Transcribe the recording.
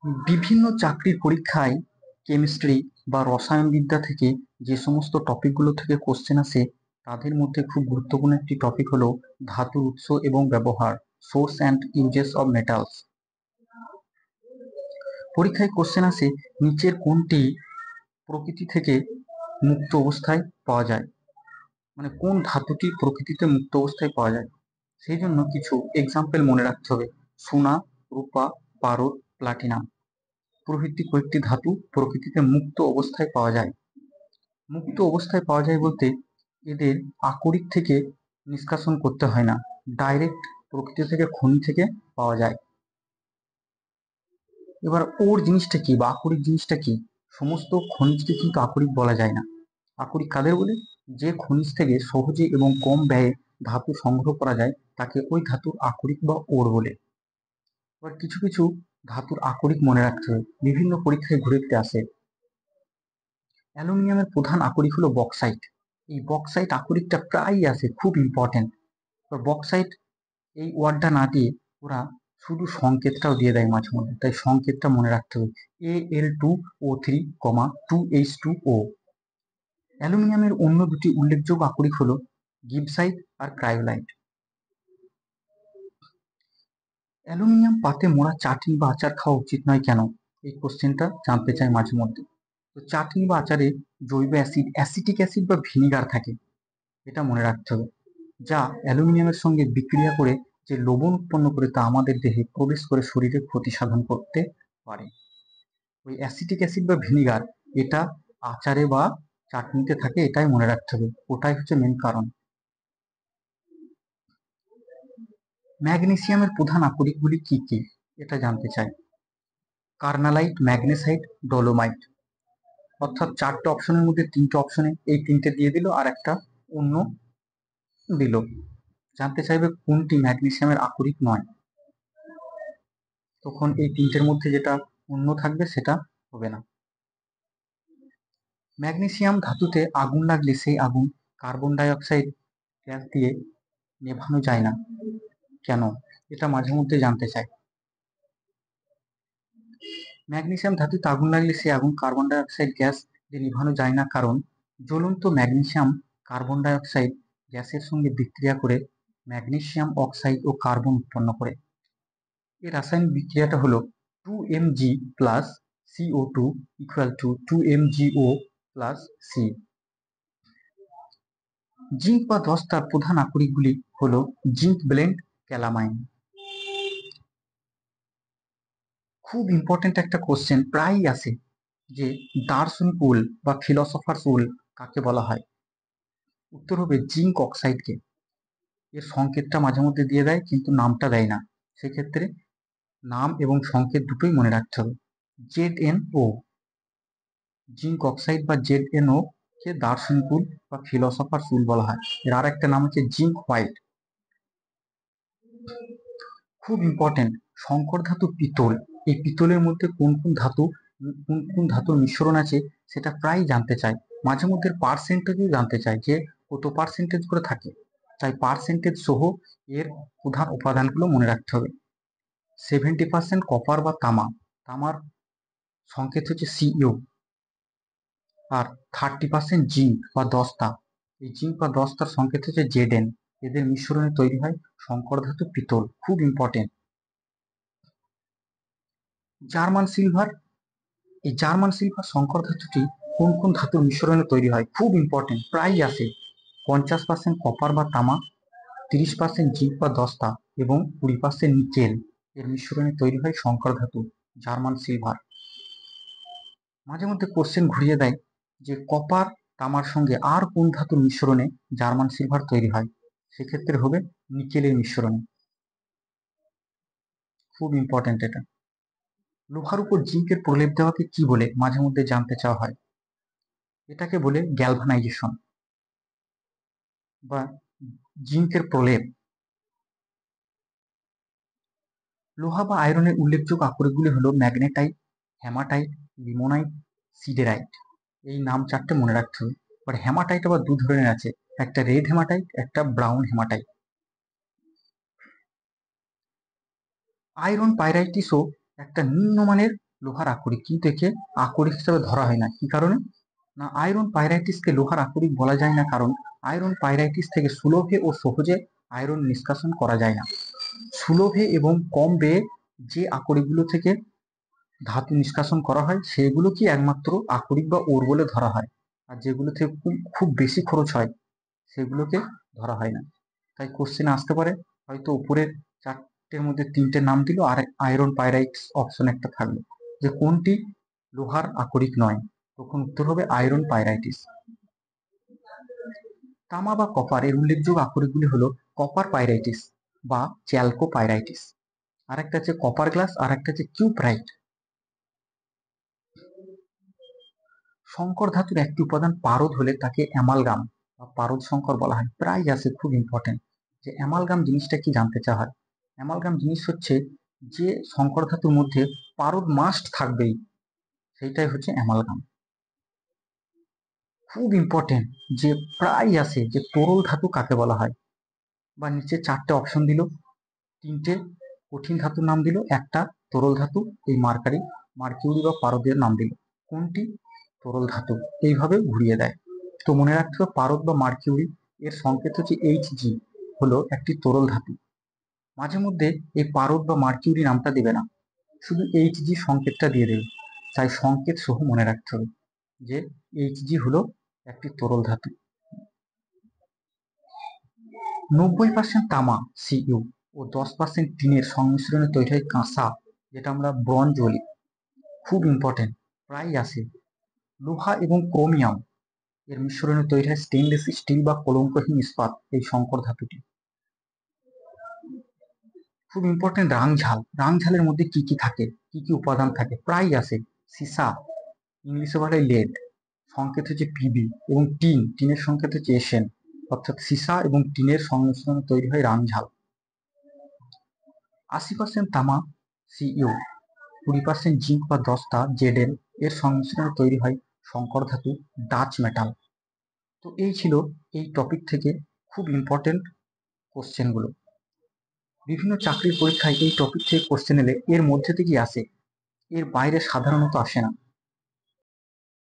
বিভিন্ন চাকরির পরীক্ষায় কেমিস্ট্রি বা রসায়নবিদ্যা থেকে যে সমস্ত টপিকগুলো থেকে কোশ্চেন আসে তাদের মধ্যে খুব গুরুত্বপূর্ণ একটি টপিক হলো ধাতুর উৎস এবং ব্যবহার, source and uses of metals. পরীক্ষায় কোশ্চেন আসে নিচের কোনটি প্রকৃতি থেকে মুক্ত অবস্থায় পাওয়া যায়, মানে কোন ধাতুটি প্রকৃতিতে মুক্ত অবস্থায় পাওয়া যায়। সেই জন্য কিছু এক্সাম্পল মনে রাখতে হবে। সোনা, রূপা, পারদ, প্লাটিনাম প্রভৃতি কয়েকটি ধাতু প্রকৃতিতে মুক্ত অবস্থায় পাওয়া যায়। মুক্ত অবস্থায় পাওয়া যায় বলতে এদের আকরিক থেকে নিষ্কাশন করতে হয় না, ডাইরেক্ট প্রকৃতি থেকে খনি থেকে পাওয়া যায়। এবার ওর জিনিসটা কি বা আকরিক জিনিসটা কি? সমস্ত খনিজকে কিন্তু আকরিক বলা যায় না। আকরিক কাদের বলে? যে খনিজ থেকে সহজে এবং কম ব্যয়ে ধাতু সংগ্রহ করা যায় তাকে ওই ধাতুর আকরিক বা ওর বলে। এবার কিছু কিছু ধাতুর আকরিক মনে রাখতে হবে, বিভিন্ন পরীক্ষায় ঘুরে ফিরে আসে। অ্যালুমিনিয়ামের প্রধান আকরিক হলো বক্সাইট। এই বক্সাইট আকরিকটা প্রায়ই আসে, খুব ইম্পর্টেন্ট। বক্সাইট এই ওয়ার্ডটা না দিয়ে ওরা শুধু সংকেতটাও দিয়ে দেয় মাঝে মধ্যে, তাই সংকেতটা মনে রাখতে হবে, Al2O3, 2H2O। অ্যালুমিনিয়ামের অন্য দুটি উল্লেখযোগ্য আকরিক হলো গিবসাইট আর ক্রায়োলাইট। অ্যালুমিনিয়াম পাতে মোড়া চাটনি বা আচার খাওয়া উচিত নয় কেন? এই কোশ্চেনটা জানতে চাই মাঝে মধ্যে। তো চাটনি বা আচারে জৈব অ্যাসিড, অ্যাসিটিক অ্যাসিড বা ভিনিগার থাকে, এটা মনে রাখতে হবে, যা অ্যালুমিনিয়ামের সঙ্গে বিক্রিয়া করে যে লবণ উৎপন্ন করে তা আমাদের দেহে প্রবেশ করে শরীরে ক্ষতি সাধন করতে পারে। ওই অ্যাসিটিক অ্যাসিড বা ভিনিগার এটা আচারে বা চাটনিতে থাকে, এটাই মনে রাখতে হবে, ওটাই হচ্ছে মেন কারণ। ম্যাগনেসিয়ামের প্রধান আকরিকগুলি কি কি এটা জানতে চাই। Carnallite, magnesite, dolomite. অর্থাৎ চারটে অপশনের মধ্যে তিনটে অপশনে এই তিনটে দিয়ে দিল আর একটা অন্য দিল। জানতে চাইবে কোনটি ম্যাগনেসিয়ামের আকরিক নয়, তখন এই তিনটের মধ্যে যেটা অন্য থাকবে সেটা হবে না। ম্যাগনেসিয়াম ধাতুতে আগুন লাগলে সেই আগুন কার্বন ডাই অক্সাইড গ্যাস দিয়ে নেভানো যায় না কেন? এটা মাঝে মধ্যে জানতে চাই। ম্যাগনেসিয়াম ধাতুতে আগুন লাগলে সেই আগুন কার্বন ডাই অক্সাইড গ্যাস দিয়ে নেভানো যায় না, কারণ জ্বলন্ত ম্যাগনেসিয়াম কার্বন ডাই অক্সাইড গ্যাসের সঙ্গে বিক্রিয়া করে ম্যাগনেসিয়াম অক্সাইড ও কার্বন উৎপন্ন করে। এই রাসায়নিক বিক্রিয়াটা হলো 2Mg plus CO2 equal to 2MgO plus C। Zinc বা দস্তার প্রধান আকরিকগুলি হলো জিঙ্ক ব্লেন্ড, ক্যালামাইন। খুব ইম্পর্টেন্ট একটা কোশ্চেন প্রায়ই আসে যে দার্শনিক উল বা ফিলসফার্স উল কাকে বলা হয়? উত্তর হবে জিঙ্ক অক্সাইডকে। এর সংকেতটা মাঝে মধ্যে দিয়ে দেয় কিন্তু নামটা দেয় না, সেক্ষেত্রে নাম এবং সংকেত দুটোই মনে রাখতে হবে। ZnO, জিঙ্ক অক্সাইড বা ZnO কে দার্শনিক উল বা ফিলসফার্স উল বলা হয়। এর আর একটা নাম হচ্ছে জিঙ্ক হোয়াইট। খুব ইম্পর্টেন্ট, সংকর ধাতু পিতল। এই পিতলের মধ্যে কোন কোন ধাতু, কোন কোন ধাতুর মিশ্রণ আছে সেটা প্রায় জানতে চাই। মাঝে মধ্যে পার্সেন্টেজও জানতে চাই যে কত পার্সেন্টেজ করে থাকে, তাই পার্সেন্টেজ সহ এর প্রধান উপাদানগুলো মনে রাখতে হবে। 70% কপার বা তামা, তামার সংকেত হচ্ছে Cu। আর 30% জিঙ্ক বা দস্তা, এই জিঙ্ক বা দস্তার সংকেত হচ্ছে Zn। এদের মিশ্রণে তৈরি হয় সংকর ধাতু পিতল, খুব ইম্পর্টেন্ট। জার্মান সিলভার, এই জার্মান সিলভার সংকর ধাতুটি কোন কোন ধাতুর মিশ্রণে তৈরি হয়? খুব ইম্পর্টেন্ট, প্রায়ই আসে। 50% কপার বা তামা, 30% জিঙ্ক বা দস্তা এবং 20% নিকেল এর মিশ্রণে তৈরি হয় সংকর ধাতু জার্মান সিলভার। মাঝে মধ্যে কোশ্চেন ঘুরিয়ে দেয় যে কপার তামার সঙ্গে আর কোন ধাতুর মিশ্রণে জার্মান সিলভার তৈরি হয়? সেক্ষেত্রে হবে নিকেলের মিশ্রণে। খুব ইম্পর্টেন্ট এটা। লোহার উপর জিঙ্কের প্রলেপ দেওয়াকে কি বলে মাঝে মধ্যে জানতে চাওয়া হয়? এটাকে বলে গ্যালভানাইজেশন বা জিঙ্কের প্রলেপ। লোহা বা আয়রনের উল্লেখযোগ্য আকরিকগুলি হলো ম্যাগনেটাইট, হেমাটাইট, লিমোনাইট, সিডেরাইট। এই নাম চারটে মনে রাখতে হবে। এবার হেমাটাইট আবার দু ধরনের আছে, একটা রেড হেমাটাইট, একটা ব্রাউন হেমাটাইট। আয়রন পাইরাইটিসও একটা নিম্নমানের লোহার আকরিক, কিন্তু একে আকরিক হিসাবে ধরা হয় না। কি কারণে? না, আয়রন পাইরাইটিসকে লোহার আকরিক বলা যায় না, কারণ আয়রন পাইরাইটিস থেকে সুলভে ও সহজে আয়রন নিষ্কাশন করা যায় না। সুলভে এবং কম ব্যয়ে যে আকরিকগুলো থেকে ধাতু নিষ্কাশন করা হয় সেগুলোকে একমাত্র আকরিক বা ওর বলে ধরা হয়, আর যেগুলো থেকে খুব বেশি খরচ হয় সেগুলোকে ধরা হয় না। তাই কোশ্চেনে আসতে পারে, হয়তো উপরের চারটের মধ্যে তিনটে নাম দিল আর আয়রন পাইরাইটস অপশন একটা থাকলো, যে কোনটি লোহার আকরিক নয়, তখন উত্তর হবে আয়রন পাইরাইটিস। তামা বা কপার এর উল্লেখযোগ্য আকরিকগুলি হলো কপার পাইরাইটিস বা চ্যালকো পাইরাইটিস, আর একটা আছে কপার গ্লাস, আর একটা আছে কিউপ্রাইট। সংকর ধাতুর একটি উপাদান পারদ হলে তাকে অ্যামালগাম বা পারদ সংকর বলা হয়। প্রায় আসে, খুব ইম্পর্টেন্ট, যে অ্যামালগাম জিনিসটা কি জানতে চাওয়া হয়। অ্যামালগাম জিনিস হচ্ছে যে সংকর ধাতুর মধ্যে পারদ মাস্ট থাকবেই, সেইটাই হচ্ছে অ্যামালগাম। খুব ইম্পর্টেন্ট, যে প্রায় আসে, যে তরল ধাতু কাকে বলা হয়। বা নিচে চারটে অপশন দিল, তিনটে কঠিন ধাতুর নাম দিল, একটা তরল ধাতু, এই মার্কিউরি বা পারদের নাম দিল, কোনটি তরল ধাতু, এইভাবে ঘুরিয়ে দেয়। তো মনে রাখতে হবে পারদ বা মার্কিউরি এর সংকেত হচ্ছে Hg, হলো একটি তরল ধাতু। মাঝে মধ্যে এই পারদ বা মার্কিউরি নামটা দেবে না, শুধু Hg সংকেতটা দিয়ে দেবে, তাই সংকেত সহ মনে রাখতে হবে যে Hg হলো একটি তরল ধাতু। 90% তামা Cu ও 10% টিনের সংমিশ্রণে তৈরি হয় কাঁসা, যেটা আমরা ব্রঞ্জ বলি। খুব ইম্পর্টেন্ট, প্রায় আসে। লোহা এবং ক্রোমিয়াম এর মিশ্রণে তৈরি হয় স্টেনলেস স্টিল বা কলঙ্কহীন ইস্পাত, এই সংকর ধাতুটি। খুব ইম্পর্টেন্ট, রাংঝাল। রাংঝালের মধ্যে কি কি থাকে, কি কি উপাদান থাকে, প্রায় আসে। সীসা, ইংলিশে বলা হয় লেড, সংকেত হচ্ছে পিবি, এবং টিনের সংকেত হচ্ছে এসএন, অর্থাৎ সীসা এবং টিনের সংমিশ্রণে তৈরি হয় রাংঝাল। 80% তামা Cu, 20% জিঙ্ক বা দস্তা Zn এর সংমিশ্রণে তৈরি হয় সংকর ধাতু ডাচ মেটাল। তো এই ছিল এই টপিক থেকে খুব ইম্পর্টেন্ট কোশ্চেনগুলো। বিভিন্ন চাকরির পরীক্ষায় এই টপিক থেকে কোশ্চেন এলে এর মধ্যে থেকেই আসে, এর বাইরে সাধারণত আসে না।